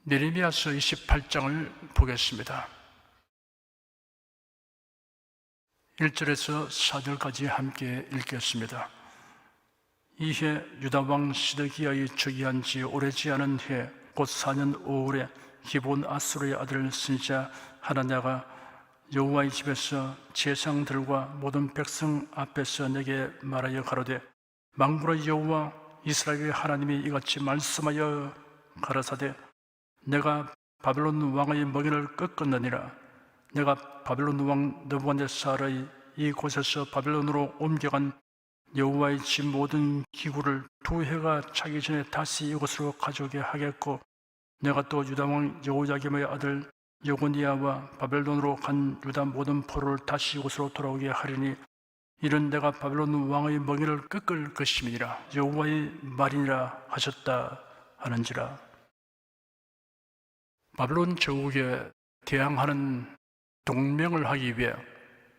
예레미야서 28장을 보겠습니다. 1절에서 4절까지 함께 읽겠습니다. 이해 유다왕 시드기야의 즉위한 지 오래지 않은 해 곧 4년 5월에 기본 아수르의 아들 선지자 하나냐가 여호와의 집에서 제사장들과 모든 백성 앞에서 내게 말하여 가로되 만군의 여호와 이스라엘의 하나님이 이같이 말씀하여 가라사대 내가 바벨론 왕의 멍에를 꺾었느니라. 내가 바벨론 왕 느부갓네살의 이 곳에서 바벨론으로 옮겨간 여호와의 집 모든 기구를 2해가 차기 전에 다시 이곳으로 가져오게 하겠고, 내가 또 유다 왕 여호야김의 아들 여고니아와 바벨론으로 간 유다 모든 포로를 다시 이곳으로 돌아오게 하리니 이는 내가 바벨론 왕의 멍에를 꺾을 것임이니라. 여호와의 말이니라 하셨다 하는지라. 바벨론 제국에 대항하는 동맹을 하기 위해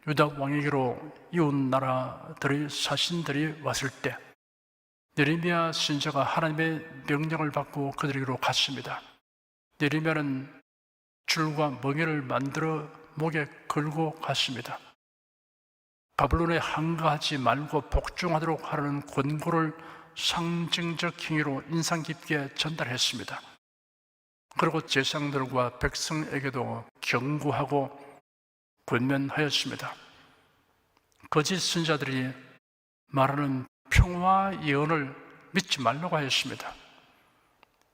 유다 왕에게로 이웃 나라들의 사신들이 왔을 때 예레미야 선지자가 하나님의 명령을 받고 그들에게로 갔습니다. 예레미야는 줄과 멍에를 만들어 목에 걸고 갔습니다. 바벨론에 항거하지 말고 복종하도록 하라는 권고를 상징적 행위로 인상 깊게 전달했습니다. 그리고 제사장들과 백성에게도 경고하고 권면하였습니다. 거짓 선지자들이 말하는 평화 예언을 믿지 말라고 하였습니다.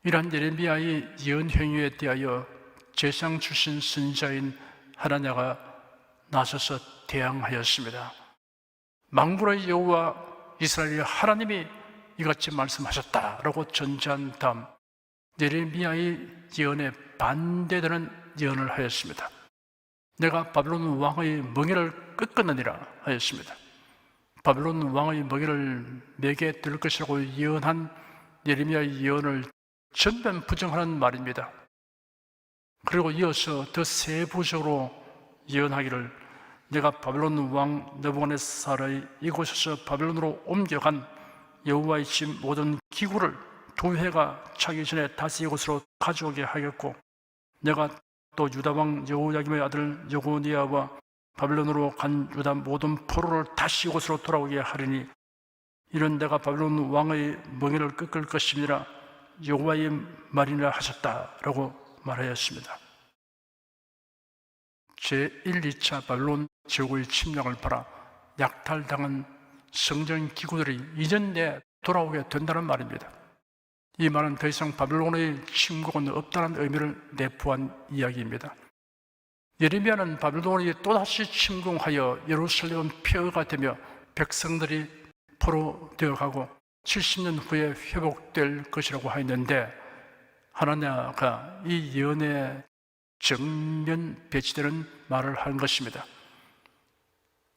이러한 예레미야의 예언 행위에 대하여 제사장 출신 선지자인 하나냐가 나서서 대항하였습니다. 만군의 여호와 이스라엘의 하나님이 이같이 말씀하셨다라고 전제한 다음 예레미야의 예언에 반대되는 예언을 하였습니다. 내가 바벨론 왕의 멍에를 꺾었느니라 하였습니다. 바벨론 왕의 멍에를 내게 들 것이라고 예언한 예레미야의 예언을 전면 부정하는 말입니다. 그리고 이어서 더 세부적으로 예언하기를 내가 바벨론 왕 느부갓네살의 이곳에서 바벨론으로 옮겨간 여호와의 집 모든 기구를 2해가 차기 전에 다시 이곳으로 가져오게 하겠고, 내가 또 유다 왕 여호야김의 아들 여고니아와 바벨론으로 간 유다 모든 포로를 다시 이곳으로 돌아오게 하리니 이는 내가 바벨론 왕의 멍에를 꺾을 것임이라 여호와의 말이라 하셨다라고 말하였습니다. 제1, 2차 바벨론 제국의 침략을 받아 약탈당한 성전 기구들이 2년 내에 돌아오게 된다는 말입니다. 이 말은 더 이상 바벨론의 침공은 없다는 의미를 내포한 이야기입니다. 예레미야는 바벨론이 또다시 침공하여 예루살렘은 폐허가 되며 백성들이 포로되어 가고 70년 후에 회복될 것이라고 하였는데, 하나냐가 이 예언에 정면 배치되는 말을 한 것입니다.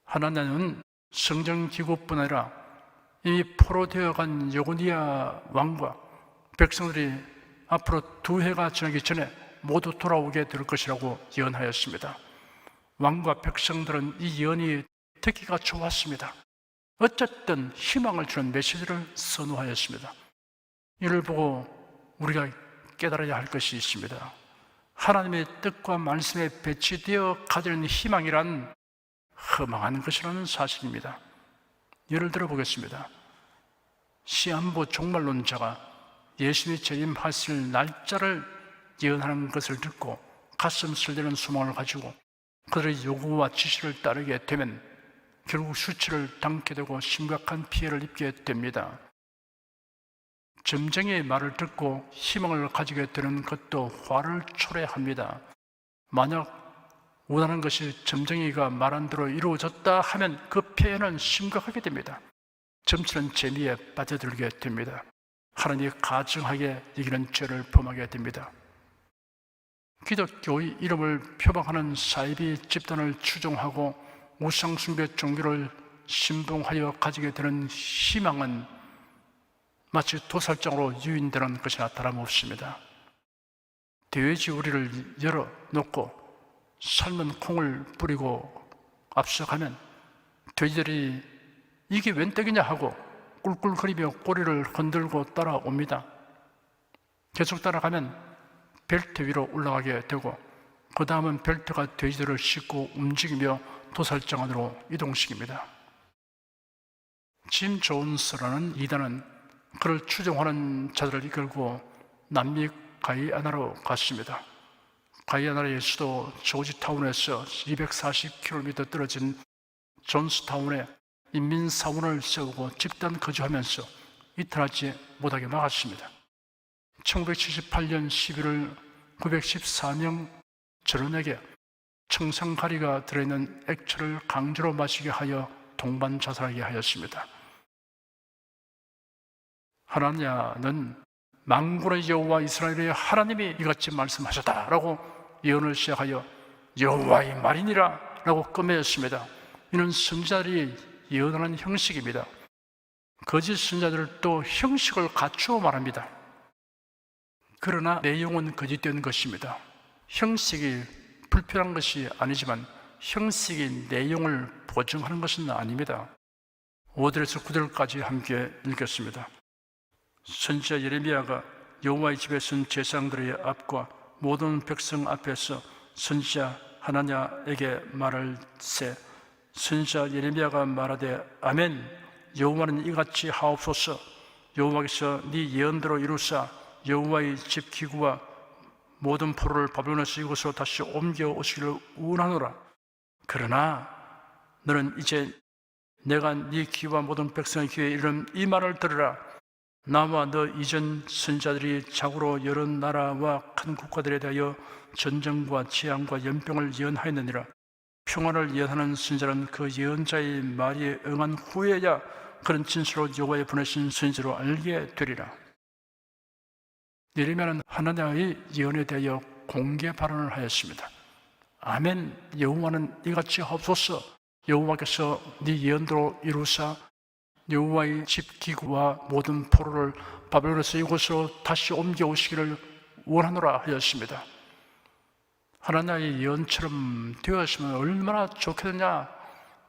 하나냐는 성전기구뿐 아니라 이미 포로되어 간 여고니아 왕과 백성들이 앞으로 2해가 지나기 전에 모두 돌아오게 될 것이라고 예언하였습니다. 왕과 백성들은 이 예언이 듣기가 좋았습니다. 어쨌든 희망을 주는 메시지를 선호하였습니다. 이를 보고 우리가 깨달아야 할 것이 있습니다. 하나님의 뜻과 말씀에 배치되어 가지는 희망이란 허망한 것이라는 사실입니다. 예를 들어 보겠습니다. 시한부 종말론자가 예수님이 재림하실 날짜를 예언하는 것을 듣고 가슴 설레는 소망을 가지고 그들의 요구와 지시를 따르게 되면 결국 수치를 당게 되고 심각한 피해를 입게 됩니다. 점쟁이의 말을 듣고 희망을 가지게 되는 것도 화를 초래합니다. 만약 원하는 것이 점쟁이가 말한 대로 이루어졌다 하면 그 피해는 심각하게 됩니다. 점치는 재미에 빠져들게 됩니다. 하나님이 가증하게 여기는 죄를 범하게 됩니다. 기독교의 이름을 표방하는 사이비 집단을 추종하고 우상숭배 종교를 신봉하여 가지게 되는 희망은 마치 도살장으로 유인되는 것이나 다름없습니다. 돼지우리를 열어놓고 삶은 콩을 뿌리고 앞서가면 돼지들이 이게 웬 떡이냐 하고 꿀꿀거리며 꼬리를 흔들고 따라옵니다. 계속 따라가면 벨트 위로 올라가게 되고 그 다음은 벨트가 돼지들을 싣고 움직이며 도살장 안으로 이동시킵니다. 짐 존스라는 이단은 그를 추종하는 자들을 이끌고 남미 가이아나로 갔습니다. 가이아나의 수도 조지타운에서 240km 떨어진 존스타운에 인민사원을 세우고 집단 거주하면서 이탈하지 못하게 막았습니다. 1978년 11월 914명 전원에게 청산가리가 들어있는 액체를 강제로 마시게 하여 동반 자살하게 하였습니다. 하나냐는 만군의 여호와 이스라엘의 하나님이 이같이 말씀하셨다라고 예언을 시작하여 여호와의 말이니라 라고 끄매였습니다. 이는 선지자들이 예언하는 형식입니다. 거짓 선지자들도 형식을 갖추어 말합니다. 그러나 내용은 거짓된 것입니다. 형식이 불필요한 것이 아니지만 형식이 내용을 보증하는 것은 아닙니다. 5절에서 9절까지 함께 읽겠습니다. 선지자 예레미야가 여호와의 집에 선 제사장들의 앞과 모든 백성 앞에서 선지자 하나냐에게 말할세. 선지자 예레미야가 말하되 아멘. 여호와는 이같이 하옵소서. 여호와께서 네 예언대로 이루사 여호와의 집 기구와 모든 포로를 바벨론에서 이곳으로 다시 옮겨 오시기를 원하노라. 그러나 너는 이제 내가 네 귀와 모든 백성의 귀에 이른 이 말을 들으라. 나와 너 이전 선지자들이 자고로 여러 나라와 큰 국가들에 대하여 전쟁과 재앙과 연병을 예언하였느니라. 평화를 예언하는 선지자는 그 예언자의 말이 응한 후에야 그런 진실로 여호와의 보내신 선지자로 알게 되리라. 예레미야는 하나냐의 예언에 대하여 공개 발언을 하였습니다. 아멘. 여호와는 이같이 하옵소서. 여호와께서 네 예언대로 이루사 여호와의 집 기구와 모든 포로를 바벨론에서 이곳으로 다시 옮겨 오시기를 원하노라 하였습니다. 하나냐의 예언처럼 되었으면 얼마나 좋겠느냐.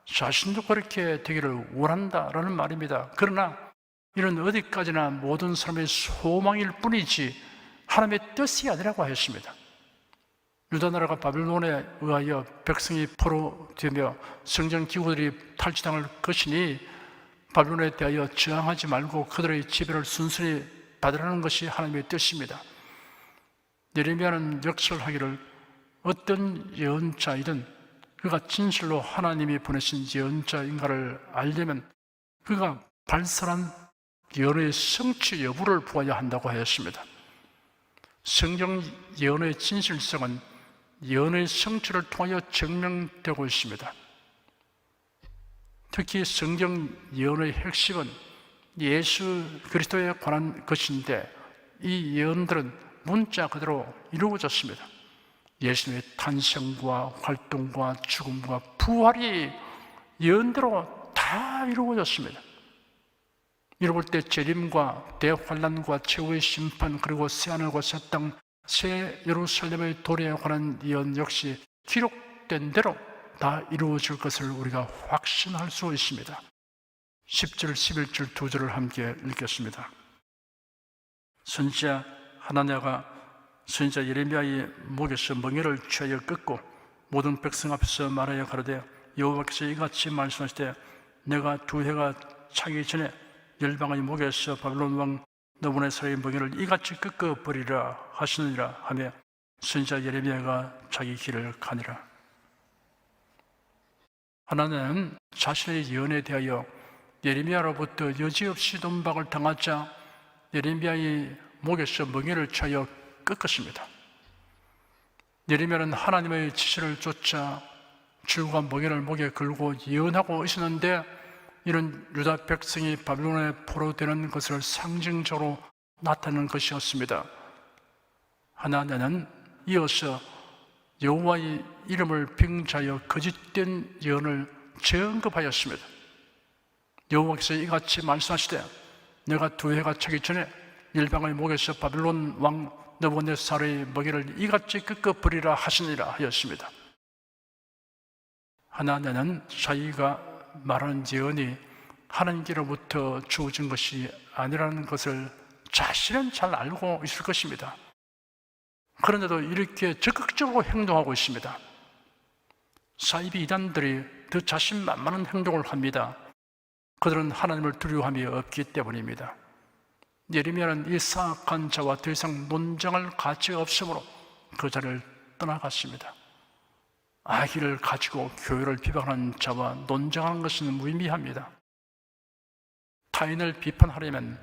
자신도 그렇게 되기를 원한다라는 말입니다. 그러나 이는 어디까지나 모든 사람의 소망일 뿐이지 하나님의 뜻이 아니라고 하였습니다. 유다나라가 바벨론에 의하여 백성이 포로되며 성전 기구들이 탈취당할 것이니 바벨론에 대하여 저항하지 말고 그들의 지배를 순순히 받으라는 것이 하나님의 뜻입니다. 예레미야는 역설하기를 어떤 예언자이든 그가 진실로 하나님이 보내신 예언자인가를 알려면 그가 발설한 예언의 성취 여부를 보아야 한다고 하였습니다. 성경 예언의 진실성은 예언의 성취를 통하여 증명되고 있습니다. 특히 성경 예언의 핵심은 예수 그리스도에 관한 것인데 이 예언들은 문자 그대로 이루어졌습니다. 예수님의 탄생과 활동과 죽음과 부활이 예언대로 다 이루어졌습니다. 이루어볼 때 재림과 대환란과 최후의 심판 그리고 새하늘과 새 땅, 새 예루살렘의 도래에 관한 예언 역시 기록된 대로 다 이루어질 것을 우리가 확신할 수 있습니다. 10절, 11절 두 절을 함께 읽겠습니다. 선지자 하나냐가 선지자 예레미야의 목에서 멍에를 취하여 꺾고 모든 백성 앞에서 말하여 가로되 여호와께서 이같이 말씀하시되 내가 두 해가 차기 전에 열방의 목에서 바벨론 왕 느부갓네살의 멍에를 이같이 꺾어버리라 하시느니라 하며 선지자 예레미야가 자기 길을 가니라. 하나님은 자신의 예언에 대하여 예레미야로부터 여지없이 돈박을 당하자 예레미야의 목에서 멍에를 취하여 꺾었습니다. 예레미야는 하나님의 지시를 쫓아 줄과 멍에를 목에 걸고 예언하고 있었는데 이런 유다 백성이 바벨론에 포로되는 것을 상징적으로 나타내는 것이었습니다. 하나님은 이어서 여호와의 이름을 빙자하여 거짓된 예언을 재언급하였습니다. 여호와께서 이같이 말씀하시되 내가 두 해가 차기 전에 열방의 목에서 바벨론 왕 느부갓네살의 멍에를 이같이 꺾어버리라 하시니라 하였습니다. 하나님은 자기가 말하는 예언이 하나님께로부터 주어진 것이 아니라는 것을 자신은 잘 알고 있을 것입니다. 그런데도 이렇게 적극적으로 행동하고 있습니다. 사이비 이단들이 더 자신만만한 행동을 합니다. 그들은 하나님을 두려워함이 없기 때문입니다. 예레미야는 이 사악한 자와 더 이상 논쟁할 가치가 없으므로 그 자리를 떠나갔습니다. 아기를 가지고 교회를 비방하는 자와 논쟁하는 것은 무의미합니다. 타인을 비판하려면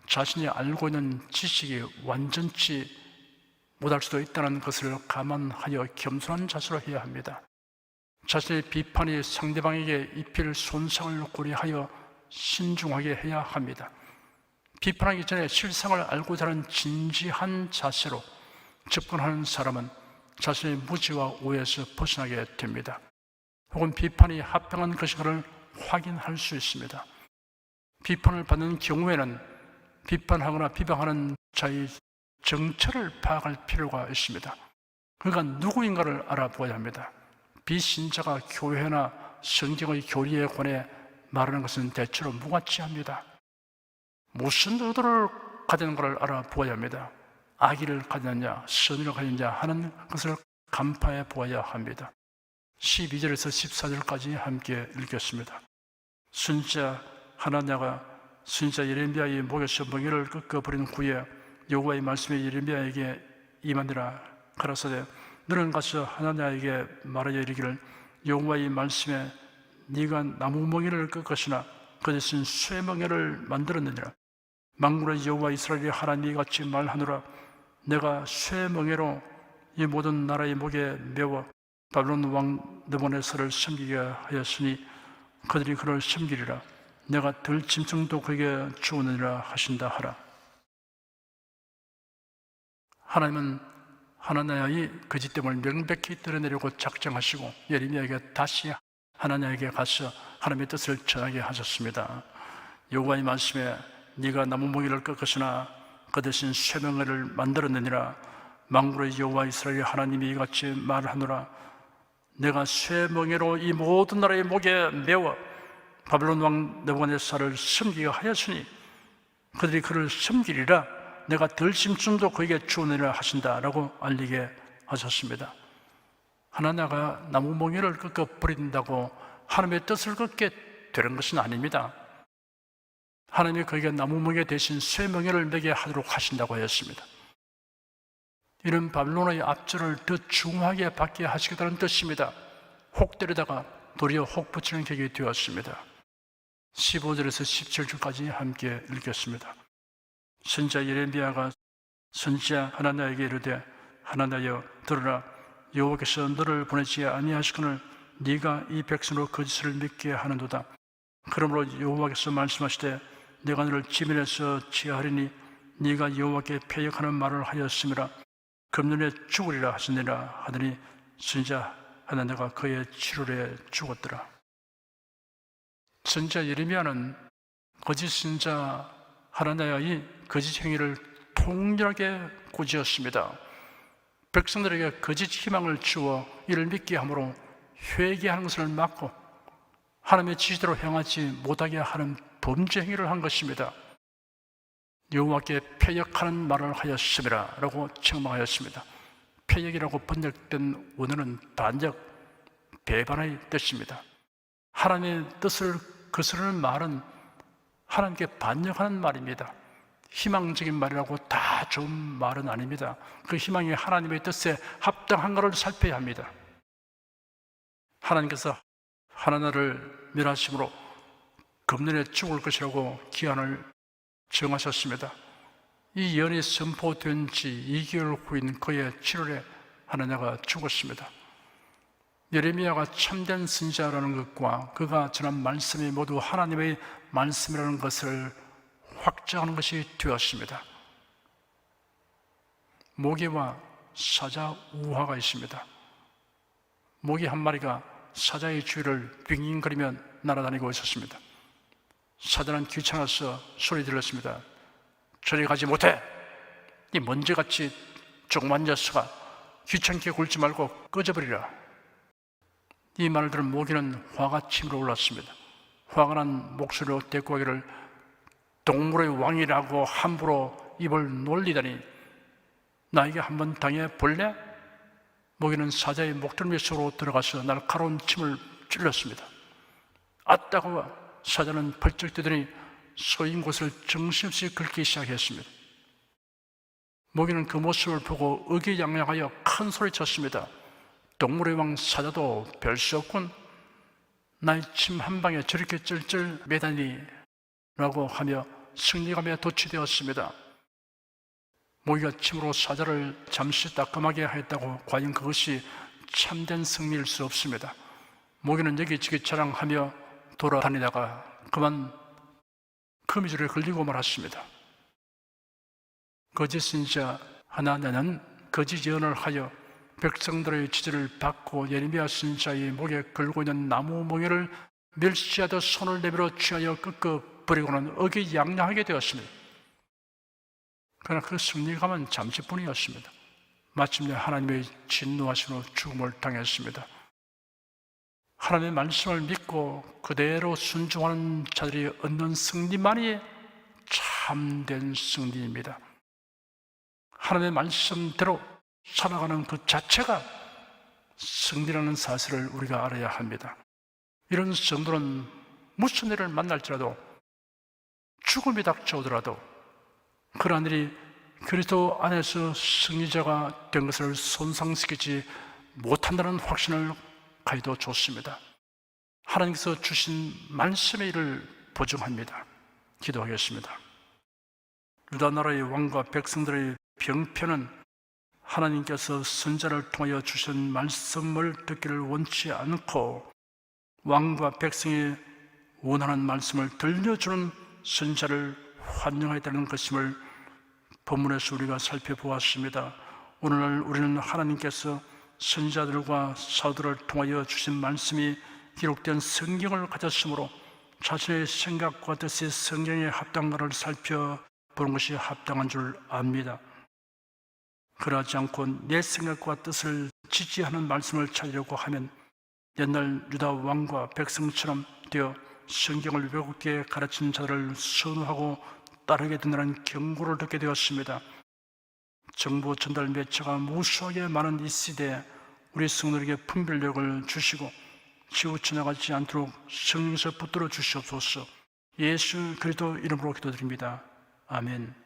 자신이 알고 있는 지식이 완전치 못할 수도 있다는 것을 감안하여 겸손한 자세로 해야 합니다. 자신의 비판이 상대방에게 입힐 손상을 고려하여 신중하게 해야 합니다. 비판하기 전에 실상을 알고자 하는 진지한 자세로 접근하는 사람은 자신의 무지와 오해에서 벗어나게 됩니다. 혹은 비판이 합당한 것인가를 확인할 수 있습니다. 비판을 받는 경우에는 비판하거나 비방하는 자의 정체를 파악할 필요가 있습니다. 그가 누구인가를 알아보아야 합니다. 비신자가 교회나 성경의 교리에 관해 말하는 것은 대체로 무가치합니다. 무슨 의도를 가지는가를 알아보아야 합니다. 악의를 가졌느냐, 선의를 가졌느냐 하는 것을 간파해 보아야 합니다. 12절에서 14절까지 함께 읽겠습니다. 선지자 하나냐가 선지자 예레미야의 목에서 멍에를 꺾어버린 후에 여호와의 말씀이 예레미야에게 임하니라. 가라사대 너는 가서 하나냐에게 말하여 이르기를 여호와의 말씀에 네가 나무 멍에를 꺾었으나 그 대신 쇠 멍에를 만들었느니라. 만군의 여호와 이스라엘의 하나님이 같이 말하노라. 내가 쇠 멍에로 이 모든 나라의 목에 메워 바벨론 왕 느부갓네살을 섬기게 하였으니 그들이 그를 섬기리라. 내가 들 짐승도 그에게 주었느니라 하신다 하라. 하나님은 하나냐의 거짓됨을 명백히 드러내려고 작정하시고 예레미야에게 다시 하나냐에게 가서 하나님의 뜻을 전하게 하셨습니다. 여호와의 말씀에 네가 나무 멍에를 꺾었으나 그 대신 쇠 멍에를 만들었느니라. 만군의 여호와 이스라엘 하나님이 이같이 말하노라. 내가 쇠 멍에로 이 모든 나라의 목에 메워 바벨론 왕 느부갓네살을 섬기게 하였으니 그들이 그를 섬기리라. 내가 들 짐승도 그에게 주느니라 하신다라고 알리게 하셨습니다. 하나냐가 나무 멍에를 꺾어 버린다고 하나님의 뜻을 꺾게 되는 것은 아닙니다. 하나님이 그에게 나무 멍에 대신 쇠 멍에를 매게 하도록 하신다고 하였습니다. 이는 바벨론의 압제를 더 중하게 받게 하시겠다는 뜻입니다. 혹 때리다가 도리어 혹 붙이는 격이 되었습니다. 15절에서 17절까지 함께 읽겠습니다. 선지자 예레미야가 선지자 하나냐에게 이르되 하나냐여 들으라. 여호와께서 너를 보내지 아니하시거늘 네가 이 백성으로 거짓을 믿게 하는도다. 그러므로 여호와께서 말씀하시되 내가 너를 지면에서 치하리니 네가 여호와께 패역하는 말을 하였음이라. 금년에 죽으리라 하시니라 하더니 선지자 하나냐가 그의 7월에 죽었더라. 선지자 예레미야는 거짓 선지자 하나냐의 거짓 행위를 통렬하게 꾸짖었습니다. 백성들에게 거짓 희망을 주어 이를 믿게 함으로 회개하는 것을 막고 하나님의 지시대로 행하지 못하게 하는 범죄 행위를 한 것입니다. 여호와께 패역하는 말을 하였음이라 라고 책망하였습니다. 패역이라고 번역된 원어는 반역, 배반의 뜻입니다. 하나님의 뜻을 거스르는 말은 하나님께 반역하는 말입니다. 희망적인 말이라고 다 좋은 말은 아닙니다. 그 희망이 하나님의 뜻에 합당한가를 살펴야 합니다. 하나님께서 하나냐를 멸하심으로 금년에 죽을 것이라고 기한을 정하셨습니다. 이 예언이 선포된 지 2개월 후인 그의 7월에 하나냐가 죽었습니다. 예레미야가 참된 선지자라는 것과 그가 전한 말씀이 모두 하나님의 말씀이라는 것을 확정하는 것이 되었습니다. 모기와 사자 우화가 있습니다. 모기 한 마리가 사자의 주위를 빙빙거리며 날아다니고 있었습니다. 사자는 귀찮아서 소리 질렀습니다. 저리 가지 못해! 이 먼지같이 조그만 녀석아, 귀찮게 굴지 말고 꺼져버리라. 이 말을 들은 모기는 화가 치밀어 올랐습니다. 화가 난 목소리로 대꾸하기를 동물의 왕이라고 함부로 입을 놀리다니 나에게 한번 당해 볼래? 모기는 사자의 목덜미 속으로 들어가서 날카로운 침을 찔렀습니다. 아따가워! 사자는 벌쩍 뛰더니 쏘인 곳을 정신없이 긁기 시작했습니다. 모기는 그 모습을 보고 의기양양하여 큰 소리쳤습니다. 동물의 왕 사자도 별 수 없군. 나의 침 한 방에 저렇게 쩔쩔 매다니 라고 하며 승리감에 도취되었습니다. 모기가 침으로 사자를 잠시 따끔하게 하였다고 과연 그것이 참된 승리일 수 없습니다. 모기는 여기저기 자랑하며 돌아다니다가 그만 거미줄에 걸리고 말았습니다. 거짓 선지자 하나냐는 거짓 예언을 하여 백성들의 지지를 받고 예레미야 선지자의 목에 걸고 있는 나무 몽이를 멸시하듯 손을 내밀어 취하여 꺾어 버리고는 의기양양하게 되었습니다. 그러나 그 승리감은 잠시뿐이었습니다. 마침내 하나님의 진노하심으로 죽음을 당했습니다. 하나님의 말씀을 믿고 그대로 순종하는 자들이 얻는 승리만이 참된 승리입니다. 하나님의 말씀대로 살아가는 그 자체가 승리라는 사실을 우리가 알아야 합니다. 이런 성도는 무슨 일을 만날지라도, 죽음이 닥쳐오더라도 그러한 일이 그리스도 안에서 승리자가 된 것을 손상시키지 못한다는 확신을 가져도 좋습니다. 하나님께서 주신 말씀의 일을 보증합니다. 기도하겠습니다. 유다 나라의 왕과 백성들의 병편은 하나님께서 선지자를 통하여 주신 말씀을 듣기를 원치 않고 왕과 백성이 원하는 말씀을 들려주는 선지자를 환영하였다는 것임을 본문에서 우리가 살펴보았습니다. 오늘날 우리는 하나님께서 선지자들과 사도들을 통하여 주신 말씀이 기록된 성경을 가졌으므로 자신의 생각과 뜻이 성경에 합당한가를 살펴보는 것이 합당한 줄 압니다. 그러하지 않고 내 생각과 뜻을 지지하는 말씀을 찾으려고 하면 옛날 유다 왕과 백성처럼 되어 성경을 외국에 가르친 자들을 선호하고 따르게 된다는 경고를 듣게 되었습니다. 정보 전달 매체가 무수하게 많은 이 시대에 우리 성도에게 분별력을 주시고 치우쳐나가지 않도록 성령에서 붙들어 주시옵소서. 예수 그리스도 이름으로 기도드립니다. 아멘.